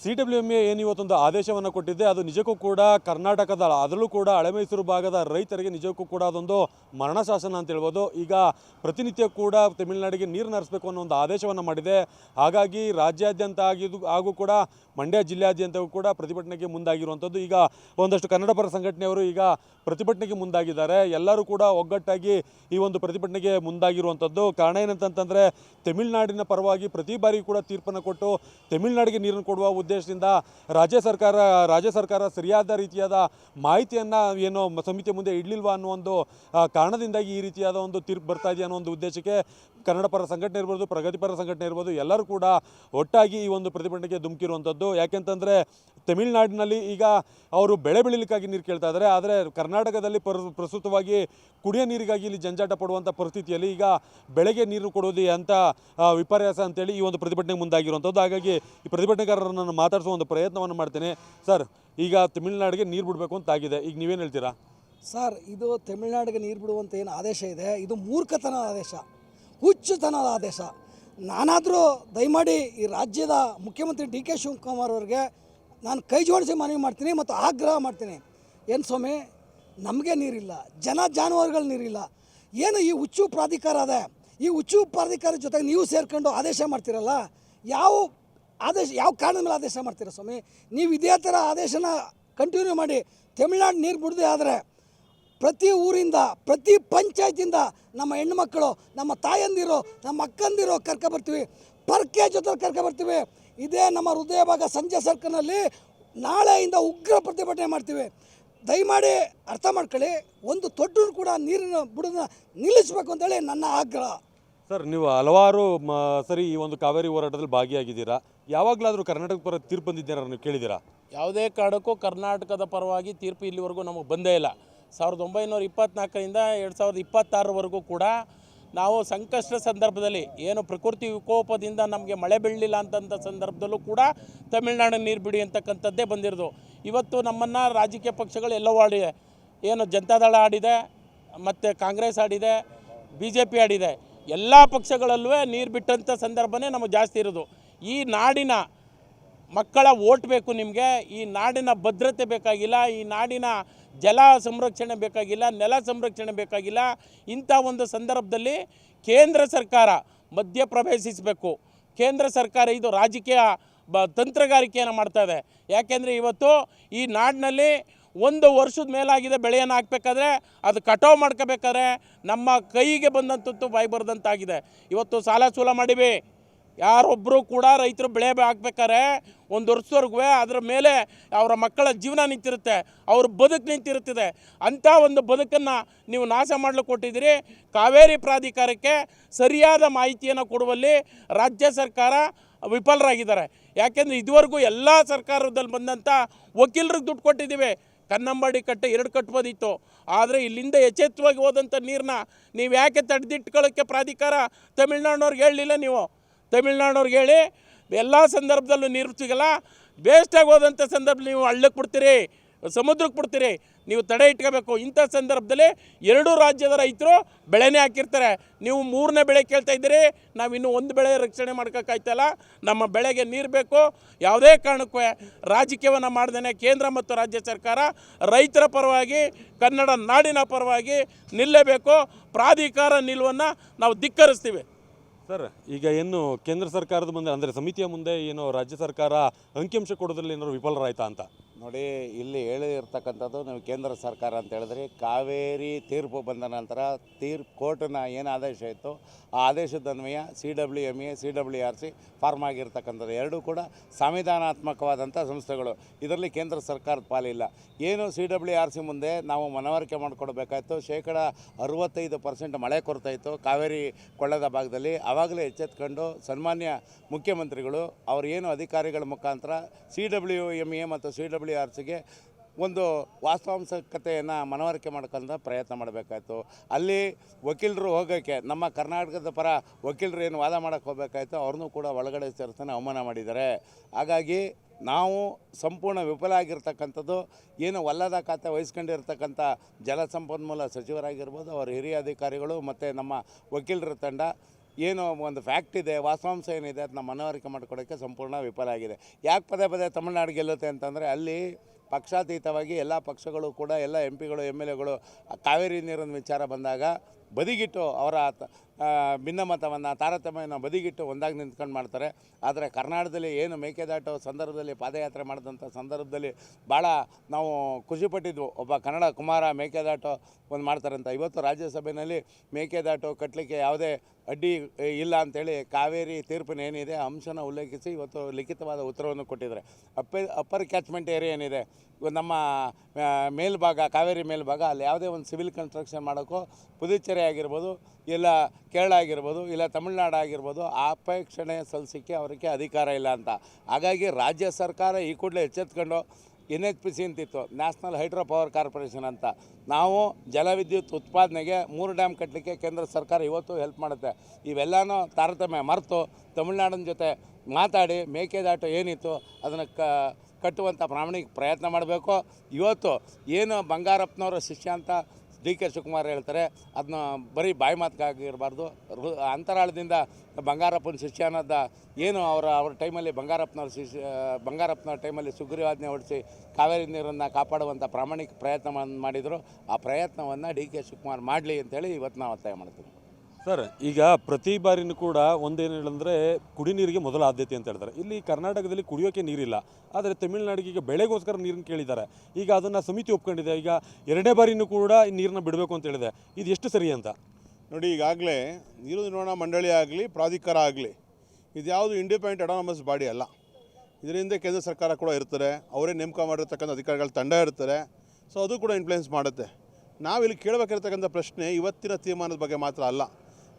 CWMA ಏನು ಇವತ್ತೊಂದು ಆದೇಶವನ್ನು ಕೊಟ್ಟಿದೆ, ಅದು ನಿಜಕ್ಕೂ ಕೂಡ ಕರ್ನಾಟಕದ ಅದರಲ್ಲೂ ಕೂಡ ಹಳೆಮೈಸೂರು ಭಾಗದ ರೈತರಿಗೆ ನಿಜಕ್ಕೂ ಕೂಡ ಅದೊಂದು ಮರಣ ಶಾಸನ ಅಂತ ಹೇಳ್ಬೋದು. ಈಗ ಪ್ರತಿನಿತ್ಯ ಕೂಡ ತಮಿಳುನಾಡಿಗೆ ನೀರು ಹರಿಸಬೇಕು ಅನ್ನೋ ಒಂದು ಆದೇಶವನ್ನು ಮಾಡಿದೆ. ಹಾಗಾಗಿ ರಾಜ್ಯಾದ್ಯಂತ ಹಾಗೂ ಕೂಡ ಮಂಡ್ಯ ಜಿಲ್ಲೆಯಾದ್ಯಂತವೂ ಕೂಡ ಪ್ರತಿಭಟನೆಗೆ ಮುಂದಾಗಿರುವಂಥದ್ದು. ಈಗ ಒಂದಷ್ಟು ಕನ್ನಡ ಪರ ಸಂಘಟನೆಯವರು ಈಗ ಪ್ರತಿಭಟನೆಗೆ ಮುಂದಾಗಿದ್ದಾರೆ. ಎಲ್ಲರೂ ಕೂಡ ಒಗ್ಗಟ್ಟಾಗಿ ಈ ಒಂದು ಪ್ರತಿಭಟನೆಗೆ ಮುಂದಾಗಿರುವಂಥದ್ದು. ಕಾರಣ ಏನಂತಂತಂದರೆ, ತಮಿಳುನಾಡಿನ ಪರವಾಗಿ ಪ್ರತಿ ಬಾರಿ ಕೂಡ ತೀರ್ಪನ್ನು ಕೊಟ್ಟು ತಮಿಳುನಾಡಿಗೆ ನೀರನ್ನು ಕೊಡುವ ಉದ್ದೇಶದಿಂದ ರಾಜ್ಯ ಸರ್ಕಾರ ಸರಿಯಾದ ರೀತಿಯಾದ ಮಾಹಿತಿಯನ್ನು ಏನು ಸಮಿತಿಯ ಮುಂದೆ ಇಡಲಿಲ್ವಾ ಅನ್ನೋ ಒಂದು ಕಾರಣದಿಂದಾಗಿ ಈ ರೀತಿಯಾದ ಒಂದು ತೀರ್ಪು ಬರ್ತಾ ಇದೆ ಅನ್ನೋ ಒಂದು ಉದ್ದೇಶಕ್ಕೆ ಕನ್ನಡ ಪರ ಸಂಘಟನೆ ಇರ್ಬೋದು, ಪ್ರಗತಿಪರ ಸಂಘಟನೆ ಇರ್ಬೋದು, ಎಲ್ಲರೂ ಕೂಡ ಒಟ್ಟಾಗಿ ಈ ಒಂದು ಪ್ರತಿಭಟನೆಗೆ ಧುಮುಕಿರುವಂಥದ್ದು. ಯಾಕೆಂತಂದರೆ ತಮಿಳುನಾಡಿನಲ್ಲಿ ಈಗ ಅವರು ಬೆಳೆ ಬೆಳೀಲಿಕ್ಕಾಗಿ ನೀರು ಕೇಳ್ತಾ ಇದ್ದಾರೆ. ಆದರೆ ಕರ್ನಾಟಕದಲ್ಲಿ ಪ್ರಸ್ತುತವಾಗಿ ಕುಡಿಯೋ ನೀರಿಗಾಗಿ ಇಲ್ಲಿ ಜಂಜಾಟ ಪಡುವಂಥ ಪರಿಸ್ಥಿತಿಯಲ್ಲಿ ಈಗ ಬೆಳೆಗೆ ನೀರು ಕೊಡೋದು ಅಂತ ವಿಪರ್ಯಾಸ ಅಂತೇಳಿ ಈ ಒಂದು ಪ್ರತಿಭಟನೆಗೆ ಮುಂದಾಗಿರುವಂಥದ್ದು. ಹಾಗಾಗಿ ಈ ಪ್ರತಿಭಟನೆಗಾರರನ್ನು ಮಾತಾಡಿಸುವ ಒಂದು ಪ್ರಯತ್ನವನ್ನು ಮಾಡ್ತೇನೆ. ಸರ್, ಈಗ ತಮಿಳುನಾಡಿಗೆ ನೀರು ಬಿಡಬೇಕು ಅಂತ ಆಗಿದೆ, ಈಗ ನೀವೇನು ಹೇಳ್ತೀರಾ? ಸರ್, ಇದು ತಮಿಳುನಾಡಿಗೆ ನೀರು ಬಿಡುವಂಥ ಏನು ಆದೇಶ ಇದೆ, ಇದು ಮೂರ್ಖತನದ ಆದೇಶ, ಹುಚ್ಚುತನದ ಆದೇಶ. ನಾನಾದರೂ ದಯಮಾಡಿ ಈ ರಾಜ್ಯದ ಮುಖ್ಯಮಂತ್ರಿ ಡಿ ಕೆ ಶಿವಕುಮಾರ್ ಅವರಿಗೆ ನಾನು ಕೈ ಜೋಡಿಸಿ ಮನವಿ ಮಾಡ್ತೀನಿ ಮತ್ತು ಆಗ್ರಹ ಮಾಡ್ತೀನಿ. ಏನು ಸ್ವಾಮಿ, ನಮಗೆ ನೀರಿಲ್ಲ, ಜಾನುವಾರುಗಳು ನೀರಿಲ್ಲ, ಏನು ಈ ಹುಚ್ಚು ಪ್ರಾಧಿಕಾರ ಅದೇ, ಈ ಹುಚ್ಚು ಪ್ರಾಧಿಕಾರ ಜೊತೆಗೆ ನೀವು ಸೇರ್ಕೊಂಡು ಆದೇಶ ಮಾಡ್ತೀರಲ್ಲ, ಯಾವ ಕಾರಣದ ಮೇಲೆ ಆದೇಶ ಮಾಡ್ತೀರಾ ಸ್ವಾಮಿ? ನೀವು ಇದೇ ಥರ ಆದೇಶನ ಕಂಟಿನ್ಯೂ ಮಾಡಿ ತಮಿಳ್ನಾಡು ನೀರು ಬಿಡದೆ ಆದರೆ ಪ್ರತಿ ಊರಿಂದ, ಪ್ರತಿ ಪಂಚಾಯತಿಂದ ನಮ್ಮ ಹೆಣ್ಣುಮಕ್ಕಳು, ನಮ್ಮ ತಾಯಂದಿರು, ನಮ್ಮ ಅಕ್ಕಂದಿರು ಕರ್ಕೊಬರ್ತೀವಿ, ಪರ್ಕೆ ಜೊತೆ ಕರ್ಕೊಬರ್ತೀವಿ. ಇದೇ ನಮ್ಮ ಹೃದಯ ಭಾಗ ಸಂಜೆ ಸರ್ಕಲ್ನಲ್ಲಿ ನಾಳೆಯಿಂದ ಉಗ್ರ ಪ್ರತಿಭಟನೆ ಮಾಡ್ತೀವಿ. ದಯಮಾಡಿ ಅರ್ಥ ಮಾಡ್ಕೊಳ್ಳಿ, ಒಂದು ತೊಟ್ಟರು ಕೂಡ ನೀರನ್ನು ಬಿಡೋದನ್ನ ನಿಲ್ಲಿಸಬೇಕು ಅಂತೇಳಿ ನನ್ನ ಆಗ್ರಹ. ಸರ್, ನೀವು ಹಲವಾರು ಸರಿ ಈ ಒಂದು ಕಾವೇರಿ ಹೋರಾಟದಲ್ಲಿ ಭಾಗಿಯಾಗಿದ್ದೀರಾ. ಯಾವಾಗಲಾದರೂ ಕರ್ನಾಟಕ ಪರ ತೀರ್ಪು ಬಂದಿದ್ದೀರಾ, ನೀವು ಕೇಳಿದ್ದೀರಾ? ಯಾವುದೇ ಕಾರಣಕ್ಕೂ ಕರ್ನಾಟಕದ ಪರವಾಗಿ ತೀರ್ಪು ಇಲ್ಲಿವರೆಗೂ ನಮಗೆ ಬಂದೇ ಇಲ್ಲ. 1924ರಿಂದ 2026ರವರೆಗೂ ಕೂಡ ನಾವು ಸಂಕಷ್ಟ ಸಂದರ್ಭದಲ್ಲಿ ಏನು ಪ್ರಕೃತಿ ವಿಕೋಪದಿಂದ ನಮಗೆ ಮಳೆ ಬೀಳಲಿಲ್ಲ ಅಂತಂಥ ಸಂದರ್ಭದಲ್ಲೂ ಕೂಡ ತಮಿಳುನಾಡಿಗೆ ನೀರು ಬಿಡಿ ಅಂತಕ್ಕಂಥದ್ದೇ ಬಂದಿರೋದು. ಇವತ್ತು ನಮ್ಮನ್ನು ರಾಜಕೀಯ ಪಕ್ಷಗಳು ಎಲ್ಲವೂ ಆಡಿದೆ. ಏನು ಜನತಾದಳ ಆಡಿದೆ, ಮತ್ತು ಕಾಂಗ್ರೆಸ್ ಆಡಿದೆ, BJP ಆಡಿದೆ. ಎಲ್ಲ ಪಕ್ಷಗಳಲ್ಲೂ ನೀರು ಬಿಟ್ಟಂಥ ಸಂದರ್ಭನೇ ನಮಗೆ ಜಾಸ್ತಿ ಇರೋದು. ಈ ನಾಡಿನ ಮಕ್ಕಳ ಓಟ್ ಬೇಕು ನಿಮಗೆ, ಈ ನಾಡಿನ ಭದ್ರತೆ ಬೇಕಾಗಿಲ್ಲ, ಈ ನಾಡಿನ ಜಲ ಸಂರಕ್ಷಣೆ ಬೇಕಾಗಿಲ್ಲ, ನೆಲ ಸಂರಕ್ಷಣೆ ಬೇಕಾಗಿಲ್ಲ. ಇಂಥ ಒಂದು ಸಂದರ್ಭದಲ್ಲಿ ಕೇಂದ್ರ ಸರ್ಕಾರ ಮಧ್ಯ ಪ್ರವೇಶಿಸಬೇಕು. ಕೇಂದ್ರ ಸರ್ಕಾರ ಇದು ರಾಜಕೀಯ ತಂತ್ರಗಾರಿಕೆಯನ್ನು ಮಾಡ್ತಾಯಿದೆ. ಯಾಕೆಂದರೆ ಇವತ್ತು ಈ ನಾಡಿನಲ್ಲಿ 1 ವರ್ಷದ ಮೇಲಾಗಿದೆ ಬೆಳೆಯನ್ನು ಹಾಕಬೇಕಾದ್ರೆ, ಅದು ಕಟಾವು ಮಾಡ್ಕೋಬೇಕಾದ್ರೆ ನಮ್ಮ ಕೈಗೆ ಬಂದಂಥದ್ದು ಬಾಯಿ ಬರೆದಂತಾಗಿದೆ. ಇವತ್ತು ಸಾಲ ಸೂಲ ಮಾಡಿವಿ, ಯಾರೊಬ್ಬರು ಕೂಡ ರೈತರು ಬೆಳೆ ಹಾಕ್ಬೇಕಾದ್ರೆ 1 ವರ್ಷದವರೆಗೂ ಅದರ ಮೇಲೆ ಅವರ ಮಕ್ಕಳ ಜೀವನ ನಿಂತಿರುತ್ತೆ, ಅವ್ರ ಬದುಕು ನಿಂತಿರುತ್ತದೆ. ಅಂಥ ಒಂದು ಬದುಕನ್ನು ನೀವು ನಾಶ ಮಾಡಲಿಕ್ಕೆ ಕೊಟ್ಟಿದ್ದೀರಿ. ಕಾವೇರಿ ಪ್ರಾಧಿಕಾರಕ್ಕೆ ಸರಿಯಾದ ಮಾಹಿತಿಯನ್ನು ಕೊಡುವಲ್ಲಿ ರಾಜ್ಯ ಸರ್ಕಾರ ವಿಫಲರಾಗಿದ್ದಾರೆ. ಯಾಕೆಂದರೆ ಇದುವರೆಗೂ ಎಲ್ಲ ಸರ್ಕಾರದಲ್ಲಿ ಬಂದಂಥ ವಕೀಲರಿಗೆ ದುಡ್ಡು ಕೊಟ್ಟಿದ್ದೀವಿ. ಕನ್ನಂಬಾಡಿ ಕಟ್ಟೆ 2 ಕಟ್ಬೋದಿತ್ತು. ಆದರೆ ಇಲ್ಲಿಂದ ಎಚ್ಚೆತ್ತವಾಗಿ ಹೋದಂಥ ನೀರನ್ನ ನೀವು ಯಾಕೆ ತಡೆದಿಟ್ಕೊಳ್ಳೋಕ್ಕೆ ಪ್ರಾಧಿಕಾರ ತಮಿಳ್ನಾಡಿನವ್ರಿಗೆ ಹೇಳಲಿಲ್ಲ? ನೀವು ತಮಿಳ್ನಾಡಿನವ್ರಿಗೆ ಹೇಳಿ ಎಲ್ಲ ಸಂದರ್ಭದಲ್ಲೂ ನೀರು ಸಿಗಲ್ಲ. ವೇಸ್ಟಾಗಿ ಹೋದಂಥ ಸಂದರ್ಭದಲ್ಲಿ ನೀವು ಹಳ್ಳಕ್ಕೆ ಬಿಡ್ತೀರಿ, ಸಮುದ್ರಕ್ಕೆ ಬಿಡ್ತೀರಿ. ನೀವು ತಡೆ ಇಟ್ಕೋಬೇಕು. ಇಂಥ ಸಂದರ್ಭದಲ್ಲಿ 2 ರಾಜ್ಯದ ರೈತರು ಬೆಳೆನೇ ಹಾಕಿರ್ತಾರೆ. ನೀವು 3ನೇ ಬೆಳೆ ಕೇಳ್ತಾ ಇದ್ದೀರಿ. ನಾವು ಇನ್ನೂ 1 ಬೆಳೆ ರಕ್ಷಣೆ ಮಾಡ್ಕೋಕ್ಕಾಯ್ತಲ್ಲ. ನಮ್ಮ ಬೆಳೆಗೆ ನೀರು ಬೇಕು. ಯಾವುದೇ ಕಾರಣಕ್ಕೂ ರಾಜಕೀಯವನ್ನು ಮಾಡ್ದೇ ಕೇಂದ್ರ ಮತ್ತು ರಾಜ್ಯ ಸರ್ಕಾರ ರೈತರ ಪರವಾಗಿ, ಕನ್ನಡ ನಾಡಿನ ಪರವಾಗಿ ನಿಲ್ಲಬೇಕು. ಪ್ರಾಧಿಕಾರ ನಿಲುವನ್ನು ನಾವು ಧಿಕ್ಕರಿಸ್ತೀವಿ. ಸರ್, ಈಗ ಏನು ಕೇಂದ್ರ ಸರ್ಕಾರದ ಮುಂದೆ ಅಂದರೆ ಸಮಿತಿಯ ಮುಂದೆ ಏನು ರಾಜ್ಯ ಸರ್ಕಾರ ಅಂಕಿಅಂಶ ಕೊಡೋದ್ರಲ್ಲಿ ಏನಾದ್ರು ವಿಫಲರಾಯ್ತಾ ಅಂತ? ನೋಡಿ, ಇಲ್ಲಿ ಹೇಳಿರ್ತಕ್ಕಂಥದ್ದು ನೀವು ಕೇಂದ್ರ ಸರ್ಕಾರ ಅಂತ ಹೇಳಿದ್ರೆ, ಕಾವೇರಿ ತೀರ್ಪು ಬಂದ ನಂತರ ಕೋರ್ಟಿನ ಏನು ಆದೇಶ ಇತ್ತು ಆ ಆದೇಶದನ್ವಯ CWMA, CWRC ಫಾರ್ಮ್ ಆಗಿರ್ತಕ್ಕಂಥದ್ದು ಎರಡೂ ಕೂಡ ಸಂವಿಧಾನಾತ್ಮಕವಾದಂಥ ಸಂಸ್ಥೆಗಳು. ಇದರಲ್ಲಿ ಕೇಂದ್ರ ಸರ್ಕಾರದ ಪಾಲಿಲ್ಲ. ಏನು CWRC ಮುಂದೆ ನಾವು ಮನವರಿಕೆ ಮಾಡಿಕೊಡ್ಬೇಕಾಯ್ತು. 65% ಮಳೆ ಕೊರತೆ ಇತ್ತು ಕಾವೇರಿ ಕೊಳ್ಳದ ಭಾಗದಲ್ಲಿ. ಆವಾಗಲೇ ಎಚ್ಚೆತ್ಕೊಂಡು ಸನ್ಮಾನ್ಯ ಮುಖ್ಯಮಂತ್ರಿಗಳು ಅವರು ಏನು ಅಧಿಕಾರಿಗಳ ಮುಖಾಂತರ CWMA ಮತ್ತು CWRCಗೆ ಒಂದು ವಾಸ್ತವಾಂಶಕತೆಯನ್ನು ಮನವರಿಕೆ ಮಾಡ್ಕೊಂಡ ಪ್ರಯತ್ನ ಮಾಡಬೇಕಾಯ್ತು. ಅಲ್ಲಿ ವಕೀಲರು ಹೋಗೋಕ್ಕೆ, ನಮ್ಮ ಕರ್ನಾಟಕದ ಪರ ವಕೀಲರು ಏನು ವಾದ ಮಾಡೋಕ್ಕೆ ಹೋಗಬೇಕಾಯ್ತು, ಅವ್ರನ್ನೂ ಕೂಡ ಒಳಗಡೆ ಸೇರಿಸ್ತಾನೆ ಅವಮಾನ ಮಾಡಿದ್ದಾರೆ. ಹಾಗಾಗಿ ನಾವು ಸಂಪೂರ್ಣ ವಿಫಲ ಆಗಿರ್ತಕ್ಕಂಥದ್ದು. ಏನು ವಲ್ಲದ ಖಾತೆ ವಹಿಸ್ಕೊಂಡಿರ್ತಕ್ಕಂಥ ಜಲಸಂಪನ್ಮೂಲ ಸಚಿವರಾಗಿರ್ಬೋದು, ಅವರ ಹಿರಿಯ ಅಧಿಕಾರಿಗಳು ಮತ್ತು ನಮ್ಮ ವಕೀಲರ ತಂಡ ಏನು ಒಂದು ಫ್ಯಾಕ್ಟ್ ಇದೆ, ವಾಸ್ತವಾಂಶ ಏನಿದೆ ಅದನ್ನ ಮನವರಿಕೆ ಮಾಡಿಕೊಡೋಕ್ಕೆ ಸಂಪೂರ್ಣ ವಿಫಲ ಆಗಿದೆ. ಯಾಕೆ ಪದೇ ಪದೇ ತಮಿಳ್ನಾಡು ಗೆಲ್ಲುತ್ತೆ ಅಂತಂದರೆ ಅಲ್ಲಿ ಪಕ್ಷಾತೀತವಾಗಿ ಎಲ್ಲ ಪಕ್ಷಗಳು ಕೂಡ ಎಲ್ಲ MP ಗಳು MLAಗಳು ಕಾವೇರಿ ನೀರಿನ ವಿಚಾರ ಬಂದಾಗ ಬದಿಗಿಟ್ಟು ಅವರ ಭಿನ್ನಮತವನ್ನು ತಾರತಮ್ಯವನ್ನು ಬದಿಗಿಟ್ಟು ಒಂದಾಗಿ ನಿಂತ್ಕೊಂಡು ಮಾಡ್ತಾರೆ. ಆದರೆ ಕರ್ನಾಟಕದಲ್ಲಿ ಏನು ಮೇಕೆದಾಟು ಸಂದರ್ಭದಲ್ಲಿ ಪಾದಯಾತ್ರೆ ಮಾಡಿದಂಥ ಸಂದರ್ಭದಲ್ಲಿ ಭಾಳ ನಾವು ಖುಷಿಪಟ್ಟಿದ್ವು. ಒಬ್ಬ ಕನ್ನಡ ಕುಮಾರ ಮೇಕೆದಾಟು ಒಂದು ಮಾಡ್ತಾರೆ ಅಂತ. ಇವತ್ತು ರಾಜ್ಯಸಭೆಯಲ್ಲಿ ಮೇಕೆದಾಟು ಕಟ್ಟಲಿಕ್ಕೆ ಯಾವುದೇ ಅಡ್ಡಿ ಇಲ್ಲ ಅಂಥೇಳಿ ಕಾವೇರಿ ತೀರ್ಪಿನ ಏನಿದೆ ಅಂಶನ ಉಲ್ಲೇಖಿಸಿ ಇವತ್ತು ಲಿಖಿತವಾದ ಉತ್ತರವನ್ನು ಕೊಟ್ಟಿದ್ದಾರೆ. ಅಪ್ಪರ್ ಕ್ಯಾಚ್ಮೆಂಟ್ ಏರಿಯಾ ಏನಿದೆ ನಮ್ಮ ಮೇಲ್ಭಾಗ, ಕಾವೇರಿ ಮೇಲ್ಭಾಗ, ಅಲ್ಲಿ ಯಾವುದೇ ಒಂದು ಸಿವಿಲ್ ಕನ್ಸ್ಟ್ರಕ್ಷನ್ ಮಾಡೋಕ್ಕೋ ಪುದುಚೇರಿ ಆಗಿರ್ಬೋದು, ಇಲ್ಲ ಕೇರಳ ಆಗಿರ್ಬೋದು, ಇಲ್ಲ ತಮಿಳ್ನಾಡು ಆಗಿರ್ಬೋದು, ಅಪೇಕ್ಷಣೆ ಸಲ್ಲಿಸೋಕ್ಕೆ ಅವರಿಗೆ ಅಧಿಕಾರ ಇಲ್ಲ ಅಂತ. ಹಾಗಾಗಿ ರಾಜ್ಯ ಸರ್ಕಾರ ಈ ಕೂಡಲೇ ಎಚ್ಚೆತ್ಕೊಂಡು NHPC ಅಂತಿತ್ತು, ನ್ಯಾಷನಲ್ ಹೈಡ್ರೋ ಪವರ್ ಕಾರ್ಪೊರೇಷನ್ ಅಂತ. ನಾವು ಜಲವಿದ್ಯುತ್ ಉತ್ಪಾದನೆಗೆ 3 ಡ್ಯಾಮ್ ಕಟ್ಟಲಿಕ್ಕೆ ಕೇಂದ್ರ ಸರ್ಕಾರ ಇವತ್ತು ಹೆಲ್ಪ್ ಮಾಡುತ್ತೆ. ಇವೆಲ್ಲನೂ ತಾರತಮ್ಯ ಮರೆತು ತಮಿಳ್ನಾಡಿನ ಜೊತೆ ಮಾತಾಡಿ ಮೇಕೆದಾಟು ಏನಿತ್ತು ಅದನ್ನು ಕಟ್ಟುವಂಥ ಪ್ರಾಮಾಣಿಕ ಪ್ರಯತ್ನ ಮಾಡಬೇಕು. ಇವತ್ತು ಏನು ಬಂಗಾರಪ್ಪನವರ ಶಿಷ್ಯ ಅಂತ DK ಶಿವಕುಮಾರ್ ಹೇಳ್ತಾರೆ, ಅದನ್ನ ಬರೀ ಬಾಯಿ ಮಾತುಗಾಗಿರಬಾರ್ದು. ಅಂತರಾಳದಿಂದ ಬಂಗಾರಪ್ಪನ ಶಿಷ್ಯ ಅನ್ನೋದ ಏನು ಅವ್ರ ಟೈಮಲ್ಲಿ ಬಂಗಾರಪ್ಪನವ್ರ ಟೈಮಲ್ಲಿ ಸುಗ್ರೀವಾಜ್ಞೆ ಹೊಡಿಸಿ ಕಾವೇರಿ ನೀರನ್ನು ಕಾಪಾಡುವಂಥ ಪ್ರಾಮಾಣಿಕ ಪ್ರಯತ್ನ ಮಾಡಿದರು. ಆ ಪ್ರಯತ್ನವನ್ನು DK ಶಿವಕುಮಾರ್ ಮಾಡಲಿ ಅಂತೇಳಿ ಇವತ್ತು ನಾವು ಒತ್ತಾಯ ಮಾಡ್ತೀವಿ. ಸರ್, ಈಗ ಪ್ರತಿ ಬಾರಿನೂ ಕೂಡ ಒಂದೇನು ಹೇಳಂದರೆ ಕುಡಿ ನೀರಿಗೆ ಮೊದಲ ಆದ್ಯತೆ ಅಂತ ಹೇಳ್ತಾರೆ. ಇಲ್ಲಿ ಕರ್ನಾಟಕದಲ್ಲಿ ಕುಡಿಯೋಕ್ಕೆ ನೀರಿಲ್ಲ, ಆದರೆ ತಮಿಳುನಾಡಿಗೆ ಈಗ ಬೆಳೆಗೋಸ್ಕರ ನೀರನ್ನು ಕೇಳಿದ್ದಾರೆ. ಈಗ ಅದನ್ನು ಸಮಿತಿ ಒಪ್ಕೊಂಡಿದೆ. ಈಗ 2ನೇ ಬಾರಿನೂ ಕೂಡ ನೀರನ್ನ ಬಿಡಬೇಕು ಅಂತ ಹೇಳಿದೆ. ಇದು ಎಷ್ಟು ಸರಿ ಅಂತ ನೋಡಿ. ಈಗಾಗಲೇ ನೀರು ನಿರ್ವಹಣಾ ಮಂಡಳಿ ಆಗಲಿ ಪ್ರಾಧಿಕಾರ ಆಗಲಿ ಇದು ಯಾವುದು ಇಂಡಿಪೆಂಡೆಂಟ್ ಅಟಾನಮಸ್ ಬಾಡಿ ಅಲ್ಲ. ಇದರಿಂದ ಕೇಂದ್ರ ಸರ್ಕಾರ ಕೂಡ ಇರ್ತಾರೆ, ಅವರೇ ನೇಮಕ ಮಾಡಿರ್ತಕ್ಕಂಥ ಅಧಿಕಾರಿಗಳ ತಂಡ ಇರ್ತಾರೆ. ಸೊ ಅದು ಕೂಡ ಇನ್ಫ್ಲುಯೆನ್ಸ್ ಮಾಡುತ್ತೆ. ನಾವಿಲ್ಲಿ ಕೇಳಬೇಕಿರ್ತಕ್ಕಂಥ ಪ್ರಶ್ನೆ ಇವತ್ತಿನ ತೀರ್ಮಾನದ ಬಗ್ಗೆ ಮಾತ್ರ ಅಲ್ಲ.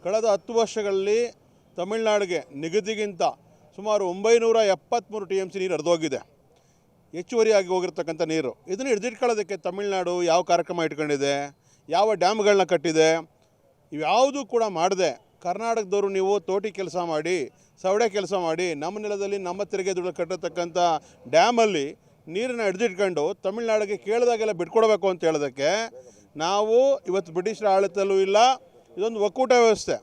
ಕಳೆದ 10 ವರ್ಷಗಳಲ್ಲಿ ತಮಿಳುನಾಡಿಗೆ ನಿಗದಿಗಿಂತ ಸುಮಾರು 973 TMC ನೀರು ಹರಿದೋಗಿದೆ, ಹೆಚ್ಚುವರಿಯಾಗಿ ಹೋಗಿರ್ತಕ್ಕಂಥ ನೀರು. ಇದನ್ನು ಹಿಡಿದಿಟ್ಕೊಳ್ಳೋದಕ್ಕೆ ತಮಿಳುನಾಡು ಯಾವ ಕಾರ್ಯಕ್ರಮ ಇಟ್ಕೊಂಡಿದೆ, ಯಾವ ಡ್ಯಾಮ್ಗಳನ್ನ ಕಟ್ಟಿದೆ, ಇವ್ಯಾವುದೂ ಕೂಡ ಮಾಡದೆ ಕರ್ನಾಟಕದವರು ನೀವು ತೋಟಿ ಕೆಲಸ ಮಾಡಿ, ಸವಡೆ ಕೆಲಸ ಮಾಡಿ, ನಮ್ಮ ನೆಲದಲ್ಲಿ ನಮ್ಮ ತೆರಿಗೆ ದುಡ್ಡು ಕಟ್ಟಿರ್ತಕ್ಕಂಥ ಡ್ಯಾಮಲ್ಲಿ ನೀರನ್ನು ಹಿಡಿದಿಟ್ಕೊಂಡು ತಮಿಳುನಾಡಿಗೆ ಕೇಳಿದಾಗೆಲ್ಲ ಬಿಟ್ಕೊಡ್ಬೇಕು ಅಂತ ಹೇಳೋದಕ್ಕೆ ನಾವು ಇವತ್ತು ಬ್ರಿಟಿಷರ ಆಡಳಿತದಲ್ಲೂ ಇಲ್ಲ. ಇದೊಂದು ಒಕ್ಕೂಟ ವ್ಯವಸ್ಥೆ.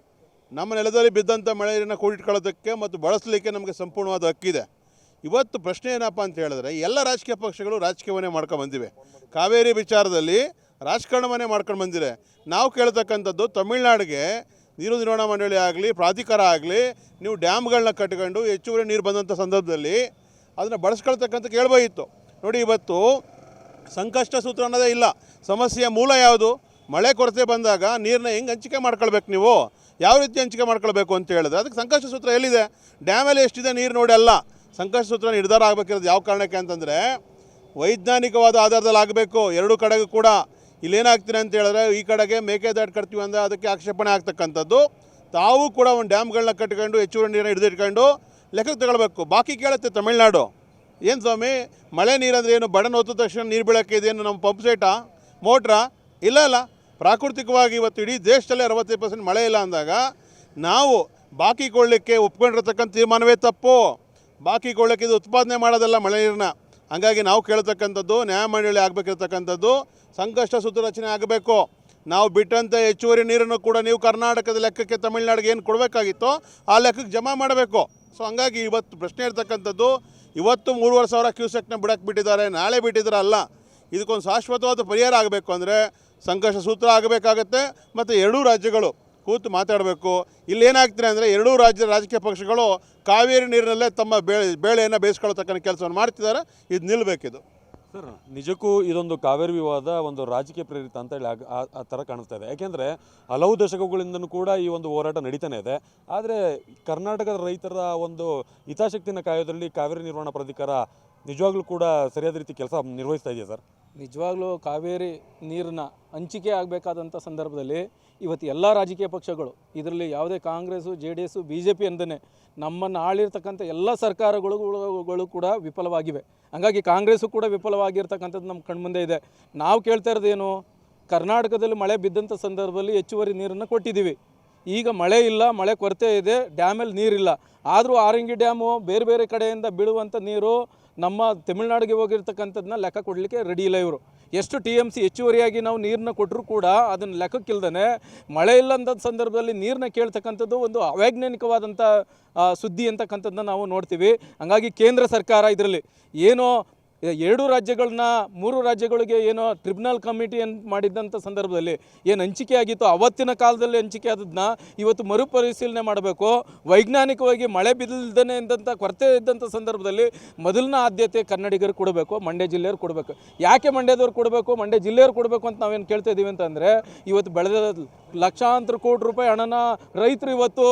ನಮ್ಮ ನೆಲದಲ್ಲಿ ಬಿದ್ದಂಥ ಮಳೆ ನೀರನ್ನು ಕೂಡಿಟ್ಕೊಳ್ಳೋದಕ್ಕೆ ಮತ್ತು ಬಳಸಲಿಕ್ಕೆ ನಮಗೆ ಸಂಪೂರ್ಣವಾದ ಹಕ್ಕಿದೆ. ಇವತ್ತು ಪ್ರಶ್ನೆ ಏನಪ್ಪ ಅಂತ ಹೇಳಿದ್ರೆ, ಎಲ್ಲ ರಾಜಕೀಯ ಪಕ್ಷಗಳು ರಾಜಕೀಯವನ್ನೇ ಮಾಡ್ಕೊಂಡು ಬಂದಿವೆ. ಕಾವೇರಿ ವಿಚಾರದಲ್ಲಿ ರಾಜಕಾರಣವನ್ನೇ ಮಾಡ್ಕೊಂಡು ಬಂದಿದೆ. ನಾವು ಕೇಳ್ತಕ್ಕಂಥದ್ದು ತಮಿಳ್ನಾಡಿಗೆ ನೀರು ನಿರ್ವಹಣಾ ಮಂಡಳಿ ಆಗಲಿ ಪ್ರಾಧಿಕಾರ ಆಗಲಿ ನೀವು ಡ್ಯಾಮ್ಗಳನ್ನ ಕಟ್ಕೊಂಡು ಹೆಚ್ಚುವರಿ ನೀರು ಬಂದಂಥ ಸಂದರ್ಭದಲ್ಲಿ ಅದನ್ನು ಬಳಸ್ಕೊಳ್ತಕ್ಕಂಥ ಕೇಳಬೋಯಿತ್ತು. ನೋಡಿ, ಇವತ್ತು ಸಂಕಷ್ಟ ಸೂತ್ರ ಅನ್ನೋದೇ ಇಲ್ಲ. ಸಮಸ್ಯೆಯ ಮೂಲ ಯಾವುದು? ಮಳೆ ಕೊರತೆ ಬಂದಾಗ ನೀರನ್ನ ಹೆಂಗೆ ಹಂಚಿಕೆ ಮಾಡ್ಕೊಳ್ಬೇಕು, ನೀವು ಯಾವ ರೀತಿ ಹಂಚಿಕೆ ಮಾಡ್ಕೊಳ್ಬೇಕು ಅಂತ ಹೇಳಿದ್ರೆ ಅದಕ್ಕೆ ಸಂಕಷ್ಟ ಸೂತ್ರ ಎಲ್ಲಿದೆ? ಡ್ಯಾಮಲ್ಲಿ ಎಷ್ಟಿದೆ ನೀರು ನೋಡಿ ಅಲ್ಲ. ಸಂಕಷ್ಟ ಸೂತ್ರ ನಿರ್ಧಾರ ಆಗಬೇಕಿರೋದು ಯಾವ ಕಾರಣಕ್ಕೆ ಅಂತಂದರೆ ವೈಜ್ಞಾನಿಕವಾದ ಆಧಾರದಲ್ಲಿ ಆಗಬೇಕು ಎರಡೂ ಕಡೆಗೂ ಕೂಡ. ಇಲ್ಲೇನಾಗ್ತೀನಿ ಅಂತ ಹೇಳಿದ್ರೆ ಈ ಕಡೆಗೆ ಮೇಕೆದಾಟು ಕಟ್ತೀವಿ ಅಂದರೆ ಅದಕ್ಕೆ ಆಕ್ಷೇಪಣೆ ಆಗ್ತಕ್ಕಂಥದ್ದು. ತಾವು ಕೂಡ ಒಂದು ಡ್ಯಾಮ್ಗಳನ್ನ ಕಟ್ಕೊಂಡು ಹೆಚ್ಚುವರಿ ನೀರನ್ನು ಹಿಡಿದಿಟ್ಕೊಂಡು ಲೆಕ್ಕಕ್ಕೆ ತಗೊಳ್ಬೇಕು. ಬಾಕಿ ಕೇಳುತ್ತೆ ತಮಿಳ್ನಾಡು, ಏನು ಸ್ವಾಮಿ ಮಳೆ ನೀರಂದರೆ ಏನು, ಬಡನ್ ಹೊತ್ತ ತಕ್ಷಣ ನೀರು ಬೀಳೋಕ್ಕೆ ಇದೇನು ನಮ್ಮ ಪಂಪ್ ಸೆಟಾ, ಮೋಟ್ರಾ? ಇಲ್ಲ. ಪ್ರಾಕೃತಿಕವಾಗಿ ಇವತ್ತು ಇಡೀ ದೇಶದಲ್ಲೇ 60% ಮಳೆ ಇಲ್ಲ ಅಂದಾಗ ನಾವು ಬಾಕಿ ಕೊಳ್ಳಿಕ್ಕೆ ಒಪ್ಕೊಂಡಿರ್ತಕ್ಕಂಥ ತೀರ್ಮಾನವೇ ತಪ್ಪು. ಬಾಕಿ ಕೊಳ್ಳಿಕ್ಕೆ ಇದು ಉತ್ಪಾದನೆ ಮಾಡೋದಲ್ಲ ಮಳೆ ನೀರನ್ನ. ಹಾಗಾಗಿ ನಾವು ಕೇಳ್ತಕ್ಕಂಥದ್ದು ನ್ಯಾಯಮಂಡಳಿ ಆಗಬೇಕಿರ್ತಕ್ಕಂಥದ್ದು ಸಂಕಷ್ಟ ಸೂತ್ರ ರಚನೆ ಆಗಬೇಕು. ನಾವು ಬಿಟ್ಟಂಥ ಹೆಚ್ಚುವರಿ ನೀರನ್ನು ಕೂಡ ನೀವು ಕರ್ನಾಟಕದ ಲೆಕ್ಕಕ್ಕೆ ತಮಿಳ್ನಾಡಿಗೆ ಏನು ಕೊಡಬೇಕಾಗಿತ್ತೋ ಆ ಲೆಕ್ಕಕ್ಕೆ ಜಮಾ ಮಾಡಬೇಕು. ಸೊ ಹಂಗಾಗಿ ಇವತ್ತು ಪ್ರಶ್ನೆ ಇರ್ತಕ್ಕಂಥದ್ದು, ಇವತ್ತು 3,500 ಕ್ಯೂಸೆಕ್ನ ಬಿಡಕ್ಕೆ ಬಿಟ್ಟಿದ್ದಾರೆ, ನಾಳೆ ಬಿಟ್ಟಿದ್ರೆ ಅಲ್ಲ. ಇದಕ್ಕೊಂದು ಶಾಶ್ವತವಾದ ಪರಿಹಾರ ಆಗಬೇಕು ಅಂದರೆ ಸಂಕಷ್ಟ ಸೂತ್ರ ಆಗಬೇಕಾಗತ್ತೆ. ಮತ್ತು ಎರಡೂ ರಾಜ್ಯಗಳು ಕೂತು ಮಾತಾಡಬೇಕು. ಇಲ್ಲೇನಾಗ್ತಿದೆ ಅಂದರೆ ಎರಡೂ ರಾಜ್ಯದ ರಾಜಕೀಯ ಪಕ್ಷಗಳು ಕಾವೇರಿ ನೀರಿನಲ್ಲೇ ತಮ್ಮ ಬೇಳೆಯನ್ನು ಬೇಯಿಸ್ಕೊಳ್ಳತಕ್ಕಂಥ ಕೆಲಸವನ್ನು ಮಾಡ್ತಿದ್ದಾರೆ. ಇದು ನಿಲ್ಲಬೇಕಿದು. ಸರ್, ನಿಜಕ್ಕೂ ಇದೊಂದು ಕಾವೇರಿ ವಿವಾದ ಒಂದು ರಾಜಕೀಯ ಪ್ರೇರಿತ ಅಂತ ಹೇಳಿ ಆ ಥರ ಕಾಣಿಸ್ತಾ ಇದೆ. ಯಾಕೆಂದರೆ ಹಲವು ದಶಕಗಳಿಂದನೂ ಕೂಡ ಈ ಒಂದು ಹೋರಾಟ ನಡೀತಾನೆ ಇದೆ. ಆದರೆ ಕರ್ನಾಟಕದ ರೈತರ ಒಂದು ಹಿತಾಸಕ್ತಿನ ಕಾಯೋದ್ರಲ್ಲಿ ಕಾವೇರಿ ನಿರ್ವಹಣಾ ಪ್ರಾಧಿಕಾರ ನಿಜವಾಗ್ಲೂ ಕೂಡ ಸರಿಯಾದ ರೀತಿ ಕೆಲಸ ನಿರ್ವಹಿಸ್ತಾ ಇದೆಯಾ ಸರ್? ನಿಜವಾಗ್ಲೂ ಕಾವೇರಿ ನೀರನ್ನ ಹಂಚಿಕೆ ಆಗಬೇಕಾದಂಥ ಸಂದರ್ಭದಲ್ಲಿ ಇವತ್ತು ಎಲ್ಲ ರಾಜಕೀಯ ಪಕ್ಷಗಳು, ಇದರಲ್ಲಿ ಯಾವುದೇ ಕಾಂಗ್ರೆಸ್ಸು JDS BJP ಅಂದನೇ ನಮ್ಮನ್ನು ಆಳಿರ್ತಕ್ಕಂಥ ಎಲ್ಲ ಸರ್ಕಾರಗಳು ಕೂಡ ವಿಫಲವಾಗಿವೆ. ಹಾಗಾಗಿ ಕಾಂಗ್ರೆಸ್ಸು ಕೂಡ ವಿಫಲವಾಗಿರ್ತಕ್ಕಂಥದ್ದು ನಮ್ಮ ಕಣ್ಮುಂದೆ ಇದೆ. ನಾವು ಕೇಳ್ತಾ ಇರೋದೇನು, ಕರ್ನಾಟಕದಲ್ಲಿ ಮಳೆ ಬಿದ್ದಂಥ ಸಂದರ್ಭದಲ್ಲಿ ಹೆಚ್ಚುವರಿ ನೀರನ್ನು ಕೊಟ್ಟಿದ್ದೀವಿ. ಈಗ ಮಳೆ ಇಲ್ಲ, ಮಳೆ ಕೊರತೆ ಇದೆ, ಡ್ಯಾಮಲ್ಲಿ ನೀರಿಲ್ಲ. ಆದರೂ ಆರಂಗಿ ಡ್ಯಾಮು ಬೇರೆ ಕಡೆಯಿಂದ ಬೀಳುವಂಥ ನೀರು ನಮ್ಮ ತಮಿಳ್ನಾಡಿಗೆ ಹೋಗಿರ್ತಕ್ಕಂಥದ್ದನ್ನ ಲೆಕ್ಕ ಕೊಡಲಿಕ್ಕೆ ರೆಡಿ ಇಲ್ಲ ಇವರು. ಎಷ್ಟು TMC ಹೆಚ್ಚುವರಿಯಾಗಿ ನಾವು ನೀರನ್ನ ಕೊಟ್ಟರೂ ಕೂಡ ಅದನ್ನು ಲೆಕ್ಕಕ್ಕಿಲ್ದೇ ಮಳೆ ಇಲ್ಲಂಥ ಸಂದರ್ಭದಲ್ಲಿ ನೀರನ್ನ ಕೇಳ್ತಕ್ಕಂಥದ್ದು ಒಂದು ಅವೈಜ್ಞಾನಿಕವಾದಂಥ ಸುದ್ದಿ ಅಂತಕ್ಕಂಥದ್ದನ್ನ ನಾವು ನೋಡ್ತೀವಿ. ಹಂಗಾಗಿ ಕೇಂದ್ರ ಸರ್ಕಾರ ಇದರಲ್ಲಿ ಏನೋ 2 ರಾಜ್ಯಗಳನ್ನ 3 ರಾಜ್ಯಗಳಿಗೆ ಏನೋ ಟ್ರಿಬ್ಯುನಲ್ ಕಮಿಟಿ ಅಂತ ಮಾಡಿದ್ದಂಥ ಸಂದರ್ಭದಲ್ಲಿ ಏನು ಹಂಚಿಕೆ ಆಗಿತ್ತು ಅವತ್ತಿನ ಕಾಲದಲ್ಲಿ ಹಂಚಿಕೆ ಆದದನ್ನ ಇವತ್ತು ಮರುಪರಿಶೀಲನೆ ಮಾಡಬೇಕು. ವೈಜ್ಞಾನಿಕವಾಗಿ ಮಳೆ ಬಿದ್ದದೇ ಇದ್ದಂಥ ಕೊರತೆ ಇದ್ದಂಥ ಸಂದರ್ಭದಲ್ಲಿ ಮೊದಲನ ಆದ್ಯತೆ ಕನ್ನಡಿಗರು ಕೊಡಬೇಕು, ಮಂಡ್ಯ ಜಿಲ್ಲೆಯವ್ರು ಕೊಡಬೇಕು. ಯಾಕೆ ಮಂಡ್ಯದವ್ರು ಕೊಡಬೇಕು, ಮಂಡ್ಯ ಜಿಲ್ಲೆಯವ್ರು ಕೊಡಬೇಕು ಅಂತ ನಾವೇನು ಕೇಳ್ತಾ ಇದ್ದೀವಿ ಅಂತಂದರೆ, ಇವತ್ತು ಬೆಳೆದ ಲಕ್ಷಾಂತರ ಕೋಟಿ ರೂಪಾಯಿ ಹಣನ ರೈತರು ಇವತ್ತು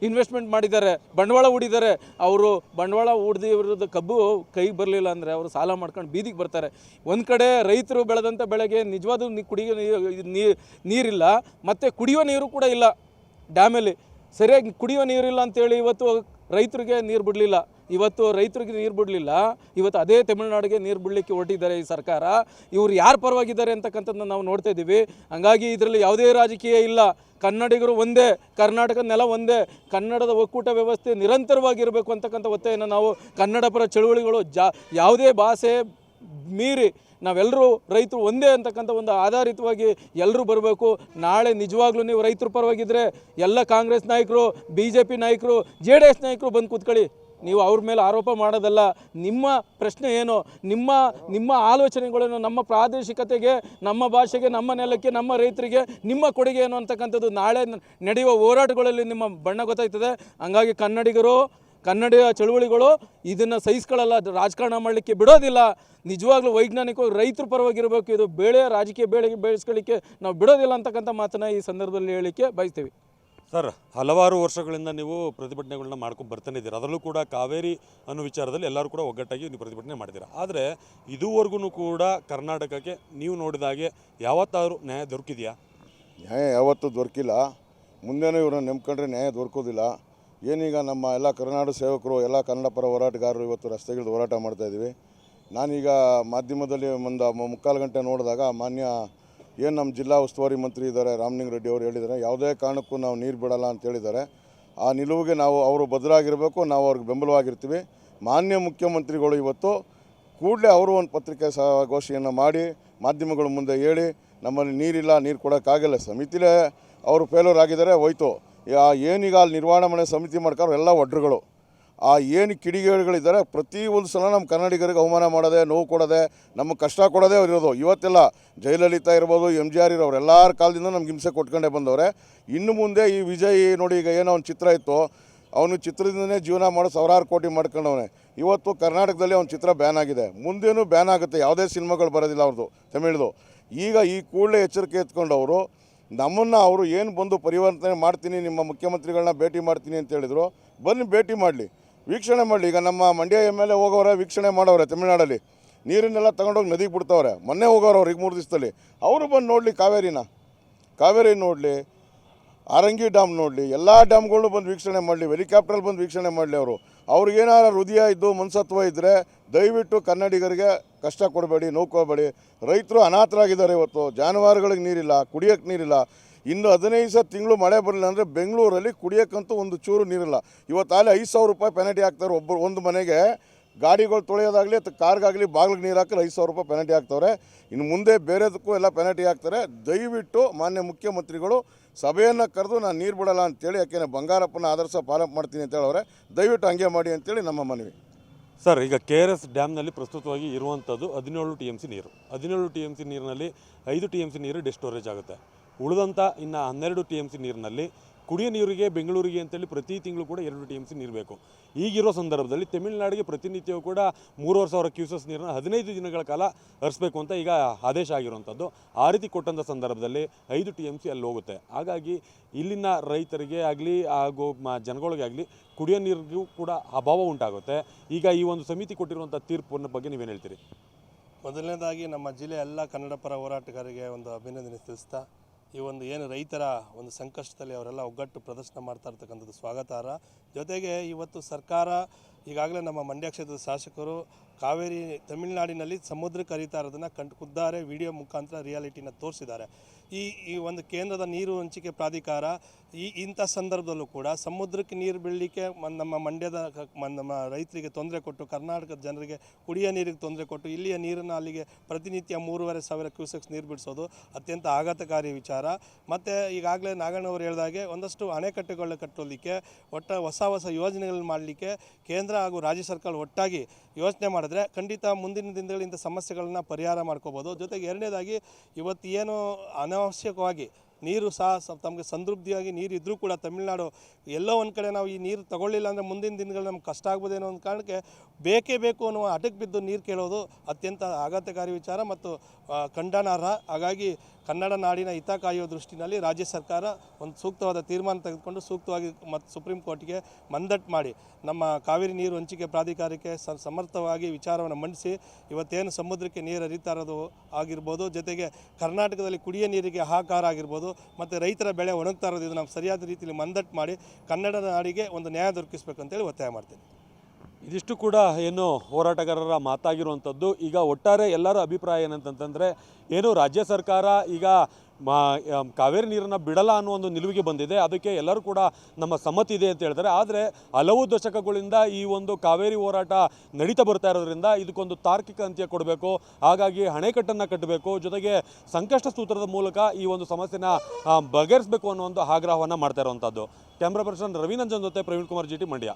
ಇನ್ವೆಸ್ಟ್ಮೆಂಟ್ ಮಾಡಿದ್ದಾರೆ, ಬಂಡವಾಳ ಹೂಡಿದ್ದಾರೆ. ಅವರು ಬಂಡವಾಳ ಹೂಡಿದಿರೋದು ಕಬ್ಬು ಕೈಗೆ ಬರಲಿಲ್ಲ ಅಂದರೆ ಅವರು ಸಾಲ ಮಾಡ್ಕೊಂಡು ಬೀದಿಗೆ ಬರ್ತಾರೆ. ಒಂದು ಕಡೆ ರೈತರು ಬೆಳೆದಂಥ ಬೆಳೆಗೆ ನಿಜವಾದ ಕುಡಿಯೋ ನೀರಿಲ್ಲ, ಮತ್ತು ಕುಡಿಯೋ ನೀರು ಕೂಡ ಇಲ್ಲ. ಡ್ಯಾಮಲ್ಲಿ ಸರಿಯಾಗಿ ಕುಡಿಯೋ ನೀರಿಲ್ಲ ಅಂತೇಳಿ ಇವತ್ತು ರೈತರಿಗೆ ನೀರು ಬಿಡಲಿಲ್ಲ. ಇವತ್ತು ರೈತರಿಗೆ ನೀರು ಬಿಡಲಿಲ್ಲ, ಇವತ್ತು ಅದೇ ತಮಿಳುನಾಡಿಗೆ ನೀರು ಬಿಡಲಿಕ್ಕೆ ಹೊರಟಿದ್ದಾರೆ ಈ ಸರ್ಕಾರ. ಇವರು ಯಾರು ಪರವಾಗಿದ್ದಾರೆ ಅಂತಕ್ಕಂಥದ್ದನ್ನ ನಾವು ನೋಡ್ತಾ ಇದ್ದೀವಿ. ಹಂಗಾಗಿ ಇದರಲ್ಲಿ ಯಾವುದೇ ರಾಜಕೀಯ ಇಲ್ಲ. ಕನ್ನಡಿಗರು ಒಂದೇ, ಕರ್ನಾಟಕದ ನೆಲ ಒಂದೇ, ಕನ್ನಡದ ಒಕ್ಕೂಟ ವ್ಯವಸ್ಥೆ ನಿರಂತರವಾಗಿರಬೇಕು ಅಂತಕ್ಕಂಥ ಒತ್ತಾಯನ ನಾವು ಕನ್ನಡ ಪರ ಚಳುವಳಿಗಳು ಯಾವುದೇ ಭಾಷೆ ಮೀರಿ ನಾವೆಲ್ಲರೂ ರೈತರು ಒಂದೇ ಅಂತಕ್ಕಂಥ ಒಂದು ಆಧಾರಿತವಾಗಿ ಎಲ್ಲರೂ ಬರಬೇಕು. ನಾಳೆ ನಿಜವಾಗ್ಲೂ ನೀವು ರೈತರ ಪರವಾಗಿದ್ದರೆ ಎಲ್ಲ ಕಾಂಗ್ರೆಸ್ ನಾಯಕರು, BJP ನಾಯಕರು, JDS ನಾಯಕರು ಬಂದು ಕೂತ್ಕೊಳ್ಳಿ. ನೀವು ಅವ್ರ ಮೇಲೆ ಆರೋಪ ಮಾಡೋದಲ್ಲ. ನಿಮ್ಮ ಪ್ರಶ್ನೆ ಏನು, ನಿಮ್ಮ ಆಲೋಚನೆಗಳೇನು, ನಮ್ಮ ಪ್ರಾದೇಶಿಕತೆಗೆ, ನಮ್ಮ ಭಾಷೆಗೆ, ನಮ್ಮ ನೆಲಕ್ಕೆ, ನಮ್ಮ ರೈತರಿಗೆ ನಿಮ್ಮ ಕೊಡುಗೆ ಏನು ಅಂತಕ್ಕಂಥದ್ದು ನಾಳೆ ನಡೆಯುವ ಹೋರಾಟಗಳಲ್ಲಿ ನಿಮ್ಮ ಬಣ್ಣ ಗೊತ್ತಾಯ್ತದೆ. ಹಂಗಾಗಿ ಕನ್ನಡ ಚಳುವಳಿಗಳು ಇದನ್ನು ಸಹಿಸ್ಕೊಳ್ಳಲ್ಲ, ರಾಜಕಾರಣ ಮಾಡಲಿಕ್ಕೆ ಬಿಡೋದಿಲ್ಲ. ನಿಜವಾಗ್ಲೂ ವೈಜ್ಞಾನಿಕವಾಗಿ ರೈತರ ಪರವಾಗಿರಬೇಕು. ಇದು ರಾಜಕೀಯ ಬೆಳೆಸ್ಕೊಳ್ಳಿಕ್ಕೆ ನಾವು ಬಿಡೋದಿಲ್ಲ ಅಂತಕ್ಕಂಥ ಮಾತನ್ನು ಈ ಸಂದರ್ಭದಲ್ಲಿ ಹೇಳಲಿಕ್ಕೆ ಬಯಸ್ತೀವಿ. ಸರ್, ಹಲವಾರು ವರ್ಷಗಳಿಂದ ನೀವು ಪ್ರತಿಭಟನೆಗಳನ್ನ ಮಾಡ್ಕೊಂಡು ಬರ್ತಾನೆ ಇದ್ದೀರಾ. ಅದರಲ್ಲೂ ಕೂಡ ಕಾವೇರಿ ಅನ್ನೋ ವಿಚಾರದಲ್ಲಿ ಎಲ್ಲರೂ ಕೂಡ ಒಗ್ಗಟ್ಟಾಗಿ ನೀವು ಪ್ರತಿಭಟನೆ ಮಾಡಿದ್ದೀರಾ. ಆದರೆ ಇದುವರೆಗೂ ಕೂಡ ಕರ್ನಾಟಕಕ್ಕೆ ನೀವು ನೋಡಿದಾಗೆ ಯಾವತ್ತಾದರೂ ನ್ಯಾಯ ದೊರಕಿದೆಯಾ? ನ್ಯಾಯ ಯಾವತ್ತೂ ದೊರಕಿಲ್ಲ, ಮುಂದೆನೂ ಇವ್ರನ್ನ ನಂಬ್ಕೊಂಡ್ರೆ ನ್ಯಾಯ ದೊರಕೋದಿಲ್ಲ. ಏನೀಗ ನಮ್ಮ ಎಲ್ಲ ಕರ್ನಾಟಕ ಸೇವಕರು, ಎಲ್ಲ ಕನ್ನಡ ಪರ ಹೋರಾಟಗಾರರು ಇವತ್ತು ರಸ್ತೆಗಿಳಿದು ಹೋರಾಟ ಮಾಡ್ತಾಯಿದ್ದೀವಿ. ನಾನೀಗ ಮಾಧ್ಯಮದಲ್ಲಿ ಒಂದು 3/4 ಗಂಟೆ ನೋಡಿದಾಗ ಮಾನ್ಯ ಏನು ನಮ್ಮ ಜಿಲ್ಲಾ ಉಸ್ತುವಾರಿ ಮಂತ್ರಿ ಇದ್ದಾರೆ ರಾಮಲಿಂಗ ರೆಡ್ಡಿ ಅವರು ಹೇಳಿದ್ದಾರೆ, ಯಾವುದೇ ಕಾರಣಕ್ಕೂ ನಾವು ನೀರು ಬಿಡಲ್ಲ ಅಂತ ಹೇಳಿದ್ದಾರೆ. ಆ ನಿಲುವಿಗೆ ಅವರು ಬದ್ಧರಾಗಿರಬೇಕು, ನಾವು ಅವ್ರಿಗೆ ಬೆಂಬಲವಾಗಿರ್ತೀವಿ. ಮಾನ್ಯ ಮುಖ್ಯಮಂತ್ರಿಗಳು ಇವತ್ತು ಕೂಡಲೇ ಅವರು ಒಂದು ಪತ್ರಿಕೆ ಗೋಷ್ಠಿಯನ್ನು ಮಾಡಿ ಮಾಧ್ಯಮಗಳ ಮುಂದೆ ಹೇಳಿ ನಮ್ಮಲ್ಲಿ ನೀರಿಲ್ಲ, ನೀರು ಕೊಡೋಕ್ಕಾಗಲ್ಲ, ಸಮಿತಿಲೇ ಅವರು ಫೇಲ್ಯೂರ್ ಆಗಿದ್ದಾರೆ, ಹೋಯ್ತು. ಏನೀಗ ಅಲ್ಲಿ ನಿರ್ವಹಣಾ ಮನೆ ಸಮಿತಿ ಮಾಡ್ಕೊಂಡು ಎಲ್ಲ ಒಡ್ರುಗಳು, ಏನು ಕಿಡಿಗೇಡಿಗಳಿದ್ದಾರೆ. ಪ್ರತಿ ಒಂದು ಸಲ ನಮ್ಮ ಕನ್ನಡಿಗರಿಗೆ ಅವಮಾನ ಮಾಡೋದೆ, ನೋವು ಕೊಡೋದೆ, ನಮಗೆ ಕಷ್ಟ ಕೊಡೋದೇ ಅವ್ರು ಇರೋದು. ಇವತ್ತೆಲ್ಲ ಜಯಲಲಿತಾ ಇರ್ಬೋದು, MGR ಇರೋರು ಎಲ್ಲರ ಕಾಲದಿಂದ ನಮ್ಗೆ ಹಿಂಸೆ ಕೊಟ್ಕೊಂಡೇ ಬಂದವ್ರೆ. ಇನ್ನು ಮುಂದೆ ಈ ವಿಜಯ್ ನೋಡಿ, ಈಗ ಏನೋ ಒಂದು ಚಿತ್ರ ಇತ್ತು, ಅವನು ಚಿತ್ರದಿಂದನೇ ಜೀವನ ಮಾಡೋ 1000 ಕೋಟಿ ಮಾಡ್ಕೊಂಡವನೆ. ಇವತ್ತು ಕರ್ನಾಟಕದಲ್ಲಿ ಅವ್ನ ಚಿತ್ರ ಬ್ಯಾನ್ ಆಗಿದೆ, ಮುಂದೇನೂ ಬ್ಯಾನ್ ಆಗುತ್ತೆ. ಯಾವುದೇ ಸಿನಿಮಾಗಳು ಬರೋದಿಲ್ಲ ಅವ್ರದ್ದು ತಮಿಳ್ದು. ಈಗ ಈ ಕೂಡಲೇ ಎಚ್ಚರಿಕೆ ಎತ್ಕೊಂಡವರು ನಮ್ಮನ್ನು ಅವರು ಏನು ಬಂದು ಪರಿವರ್ತನೆ ಮಾಡ್ತೀನಿ, ನಿಮ್ಮ ಮುಖ್ಯಮಂತ್ರಿಗಳನ್ನ ಭೇಟಿ ಮಾಡ್ತೀನಿ ಅಂತ ಹೇಳಿದರು. ಬನ್ನಿ ಭೇಟಿ ಮಾಡಲಿ, ವೀಕ್ಷಣೆ ಮಾಡಲಿ. ಈಗ ನಮ್ಮ ಮಂಡ್ಯ MLA ಹೋಗೋರೆ, ವೀಕ್ಷಣೆ ಮಾಡೋರೆ ತಮಿಳ್ನಾಡಲ್ಲಿ, ನೀರನ್ನೆಲ್ಲ ತೊಗೊಂಡೋಗಿ ನದಿಗೆ ಬಿಡ್ತವ್ರೆ. ಮೊನ್ನೆ ಹೋಗೋರು ಅವ್ರಿಗೆ 3 ದಿವಸದಲ್ಲಿ. ಅವರು ಬಂದು ನೋಡಲಿ, ಕಾವೇರಿ ನೋಡಲಿ, ಆರಂಗಿ ಡ್ಯಾಮ್ ನೋಡಲಿ, ಎಲ್ಲ ಡ್ಯಾಮ್ಗಳನ್ನೂ ಬಂದು ವೀಕ್ಷಣೆ ಮಾಡಲಿ, ಹೆಲಿಕಾಪ್ಟ್ರಲ್ಲಿ ಬಂದು ವೀಕ್ಷಣೆ ಮಾಡಲಿ. ಅವ್ರಿಗೇನಾರು ಹೃದಯ ಇದ್ದು ಮನಸತ್ವ ಇದ್ದರೆ ದಯವಿಟ್ಟು ಕನ್ನಡಿಗರಿಗೆ ಕಷ್ಟ ಕೊಡಬೇಡಿ, ನೋಡ್ಕೋಬೇಡಿ. ರೈತರು ಅನಾಥರಾಗಿದ್ದಾರೆ. ಇವತ್ತು ಜಾನುವಾರುಗಳಿಗೆ ನೀರಿಲ್ಲ, ಕುಡಿಯೋಕ್ಕೆ ನೀರಿಲ್ಲ. ಇನ್ನು 15 ತಿಂಗಳು ಮಳೆ ಬರಲಿಲ್ಲ ಅಂದರೆ ಬೆಂಗಳೂರಲ್ಲಿ ಕುಡಿಯೋಕ್ಕಂತೂ ಒಂದು ಚೂರು ನೀರಿಲ್ಲ. ಇವತ್ತು ಅಲ್ಲಿ 5,000 ರೂಪಾಯಿ ಪೆನಾಲ್ಟಿ ಹಾಕ್ತಾರೆ ಒಂದು ಮನೆಗೆ. ಗಾಡಿಗಳು ತೊಳೆಯೋದಾಗಲಿ ಅಥವಾ ಕಾರ್ಗಾಗಲಿ ಬಾಗಿಲಿಗೆ ನೀರು ಹಾಕಲು 5,000 ರೂಪಾಯಿ ಪೆನಾಲ್ಟಿ ಹಾಕ್ತವ್ರೆ. ಇನ್ನು ಮುಂದೆ ಬೇರೆದಕ್ಕೂ ಎಲ್ಲ ಪೆನಾಲ್ಟಿ ಹಾಕ್ತಾರೆ. ದಯವಿಟ್ಟು ಮಾನ್ಯ ಮುಖ್ಯಮಂತ್ರಿಗಳು ಸಭೆಯನ್ನು ಕರೆದು ನಾನು ನೀರು ಬಿಡಲ್ಲ ಅಂತೇಳಿ, ಯಾಕೆಂದರೆ ಬಂಗಾರಪ್ಪನ ಆದರ್ಶ ಪಾಲನೆ ಮಾಡ್ತೀನಿ ಅಂತ ಹೇಳವ್ರೆ. ದಯವಿಟ್ಟು ಹಂಗೆ ಮಾಡಿ ಅಂತೇಳಿ ನಮ್ಮ ಮನವಿ. ಸರ್, ಈಗ KRS ಡ್ಯಾಮ್ನಲ್ಲಿ ಪ್ರಸ್ತುತವಾಗಿ ಇರುವಂಥದ್ದು 17 TMC ನೀರು. 17 TMC ನೀರಿನಲ್ಲಿ 5 TMC ನೀರು ಡೆಡ್ ಸ್ಟೋರೇಜ್ ಆಗುತ್ತೆ. ಉಳಿದಂಥ ಇನ್ನು 12 TMC ನೀರಿನಲ್ಲಿ ಕುಡಿಯೋ ನೀರಿಗೆ ಬೆಂಗಳೂರಿಗೆ ಅಂತೇಳಿ ಪ್ರತಿ ತಿಂಗಳು ಕೂಡ 2 TMC ನೀರು ಬೇಕು. ಈಗಿರೋ ಸಂದರ್ಭದಲ್ಲಿ ತಮಿಳುನಾಡಿಗೆ ಪ್ರತಿನಿತ್ಯವೂ ಕೂಡ 3,500 ಕ್ಯೂಸೆಸ್ ನೀರನ್ನು 15 ದಿನಗಳ ಕಾಲ ಹರಿಸಬೇಕು ಅಂತ ಈಗ ಆದೇಶ ಆಗಿರುವಂಥದ್ದು. ಆ ರೀತಿ ಕೊಟ್ಟಂಥ ಸಂದರ್ಭದಲ್ಲಿ 5 TMC ಅಲ್ಲಿ ಹೋಗುತ್ತೆ. ಹಾಗಾಗಿ ಇಲ್ಲಿನ ರೈತರಿಗೆ ಆಗಲಿ ಹಾಗೂ ಜನಗಳಿಗೆ ಆಗಲಿ ಕುಡಿಯೋ ನೀರಿಗೂ ಕೂಡ ಅಭಾವ ಉಂಟಾಗುತ್ತೆ. ಈಗ ಈ ಒಂದು ಸಮಿತಿ ಕೊಟ್ಟಿರುವಂಥ ತೀರ್ಪನ್ನು ಬಗ್ಗೆ ನೀವೇನು ಹೇಳ್ತೀರಿ? ಮೊದಲನೇದಾಗಿ ನಮ್ಮ ಜಿಲ್ಲೆಯ ಎಲ್ಲ ಕನ್ನಡ ಪರ ಹೋರಾಟಗಾರರಿಗೆ ಒಂದು ಅಭಿನಂದನೆ ತಿಳಿಸ್ತಾ, ಈ ಒಂದು ಏನು ರೈತರ ಒಂದು ಸಂಕಷ್ಟದಲ್ಲಿ ಅವರೆಲ್ಲ ಒಗ್ಗಟ್ಟು ಪ್ರದರ್ಶನ ಮಾಡ್ತಾ ಇರ್ತಕ್ಕಂಥದ್ದು ಸ್ವಾಗತಾರ್ಹ. ಜೊತೆಗೆ ಇವತ್ತು ಸರ್ಕಾರ ಈಗಾಗಲೇ ನಮ್ಮ ಮಂಡ್ಯ ಕ್ಷೇತ್ರದ ಶಾಸಕರು ಕಾವೇರಿ ತಮಿಳುನಾಡಿನಲ್ಲಿ ಸಮುದ್ರಕ್ಕೆ ಹರಿತಾ ಇರೋದನ್ನು ಖುದ್ದಾರೆ ವಿಡಿಯೋ ಮುಖಾಂತರ ರಿಯಾಲಿಟಿನ ತೋರಿಸಿದ್ದಾರೆ. ಈ ಒಂದು ಕೇಂದ್ರದ ನೀರು ಹಂಚಿಕೆ ಪ್ರಾಧಿಕಾರ ಇಂಥ ಸಂದರ್ಭದಲ್ಲೂ ಕೂಡ ಸಮುದ್ರಕ್ಕೆ ನೀರು ಬೀಳಲಿಕ್ಕೆ ನಮ್ಮ ಮಂಡ್ಯದ ನಮ್ಮ ರೈತರಿಗೆ ತೊಂದರೆ ಕೊಟ್ಟು, ಕರ್ನಾಟಕದ ಜನರಿಗೆ ಕುಡಿಯೋ ನೀರಿಗೆ ತೊಂದರೆ ಕೊಟ್ಟು, ಇಲ್ಲಿಯ ನೀರನ್ನು ಅಲ್ಲಿಗೆ ಪ್ರತಿನಿತ್ಯ 3,500 ಕ್ಯೂಸೆಕ್ಸ್ ನೀರು ಬಿಡಿಸೋದು ಅತ್ಯಂತ ಆಘಾತಕಾರಿ ವಿಚಾರ. ಮತ್ತು ಈಗಾಗಲೇ ನಾಗಣ್ಣವರು ಹೇಳಿದಾಗೆ ಒಂದಷ್ಟು ಅಣೆಕಟ್ಟೆಗಳನ್ನ ಕಟ್ಟೋದಕ್ಕೆ ಹೊಸ ಯೋಜನೆಗಳನ್ನ ಮಾಡಲಿಕ್ಕೆ ಕೇಂದ್ರ ಹಾಗೂ ರಾಜ್ಯ ಸರ್ಕಾರ ಒಟ್ಟಾಗಿ ಯೋಚನೆ ಮಾಡಿದ್ರೆ ಖಂಡಿತ ಮುಂದಿನ ದಿನಗಳಲ್ಲಿ ಇಂಥ ಸಮಸ್ಯೆಗಳನ್ನ ಪರಿಹಾರ ಮಾಡ್ಕೋಬೋದು. ಜೊತೆಗೆ ಎರಡನೇದಾಗಿ ಇವತ್ತು ಏನು ಅನಾವಶ್ಯಕವಾಗಿ ನೀರು ಸಹ ತಮಗೆ ಸಮೃದ್ಧಿಯಾಗಿ ನೀರು ಇದ್ದರೂ ಕೂಡ ತಮಿಳುನಾಡು ಎಲ್ಲೋ ಒಂದು ಕಡೆ ನಾವು ಈ ನೀರು ತಗೊಳ್ಳಿಲ್ಲ ಅಂದರೆ ಮುಂದಿನ ದಿನಗಳು ನಮ್ಗೆ ಕಷ್ಟ ಆಗ್ಬೋದೇನೋ ಒಂದು ಕಾರಣಕ್ಕೆ ಬೇಕೇ ಬೇಕು ಅನ್ನುವ ಹಠಕ್ಕೆ ಬಿದ್ದು ನೀರು ಕೇಳೋದು ಅತ್ಯಂತ ಆಘಾತಕಾರಿ ವಿಚಾರ ಮತ್ತು ಖಂಡನಾರ್ಹ. ಹಾಗಾಗಿ ಕನ್ನಡ ನಾಡಿನ ಹಿತ ಕಾಯುವ ದೃಷ್ಟಿನಲ್ಲಿ ರಾಜ್ಯ ಸರ್ಕಾರ ಒಂದು ಸೂಕ್ತವಾದ ತೀರ್ಮಾನ ತೆಗೆದುಕೊಂಡು ಸೂಕ್ತವಾಗಿ ಮತ್ತು ಸುಪ್ರೀಂ ಕೋರ್ಟ್ಗೆ ಮಂದಟ್ಟು ಮಾಡಿ ನಮ್ಮ ಕಾವೇರಿ ನೀರು ಹಂಚಿಕೆ ಪ್ರಾಧಿಕಾರಕ್ಕೆ ಸಮರ್ಥವಾಗಿ ವಿಚಾರವನ್ನು ಮಂಡಿಸಿ ಇವತ್ತೇನು ಸಮುದ್ರಕ್ಕೆ ನೀರು ಹರಿತಾ ಇರೋದು ಆಗಿರ್ಬೋದು, ಜೊತೆಗೆ ಕರ್ನಾಟಕದಲ್ಲಿ ಕುಡಿಯೋ ನೀರಿಗೆ ಹಾಹಾಕಾರ ಆಗಿರ್ಬೋದು ಮತ್ತು ರೈತರ ಬೆಳೆ ಒಣಗ್ತಾ ಇರೋದು ಇದು ನಾವು ಸರಿಯಾದ ರೀತಿಯಲ್ಲಿ ಮಂದಟ್ಟು ಮಾಡಿ ಕನ್ನಡ ನಾಡಿಗೆ ಒಂದು ನ್ಯಾಯ ದೊರಕಿಸಬೇಕು ಅಂತೇಳಿ ಒತ್ತಾಯ ಮಾಡ್ತೀನಿ. ಇದಿಷ್ಟು ಕೂಡ ಏನು ಹೋರಾಟಗಾರರ ಮಾತಾಗಿರುವಂಥದ್ದು. ಈಗ ಒಟ್ಟಾರೆ ಎಲ್ಲರ ಅಭಿಪ್ರಾಯ ಏನಂತಂತಂದರೆ ಏನು ರಾಜ್ಯ ಸರ್ಕಾರ ಈಗ ಕಾವೇರಿ ನೀರನ್ನು ಬಿಡಲ್ಲ ಅನ್ನೋ ಒಂದು ನಿಲುವಿಗೆ ಬಂದಿದೆ. ಅದಕ್ಕೆ ಎಲ್ಲರೂ ಕೂಡ ನಮ್ಮ ಸಮ್ಮತಿ ಇದೆ ಅಂತ ಹೇಳ್ತಾರೆ. ಆದರೆ ಹಲವು ದಶಕಗಳಿಂದ ಈ ಒಂದು ಕಾವೇರಿ ಹೋರಾಟ ನಡೀತಾ ಬರ್ತಾ ಇರೋದ್ರಿಂದ ಇದಕ್ಕೊಂದು ತಾರ್ಕಿಕ ಅಂತ್ಯ ಕೊಡಬೇಕು. ಹಾಗಾಗಿ ಅಣೆಕಟ್ಟನ್ನು ಕಟ್ಟಬೇಕು, ಜೊತೆಗೆ ಸಂಕಷ್ಟ ಸೂತ್ರದ ಮೂಲಕ ಈ ಒಂದು ಸಮಸ್ಯೆನ ಬಗೆಹರಿಸಬೇಕು ಅನ್ನೋ ಒಂದು ಆಗ್ರಹವನ್ನು ಮಾಡ್ತಾ ಇರುವಂಥದ್ದು. ಕ್ಯಾಮ್ರಾ ಪರ್ಸನ್ ರವಿನಂಜನ್ ಜೊತೆ ಪ್ರವೀಣ್ ಕುಮಾರ್ GT, ಮಂಡ್ಯ.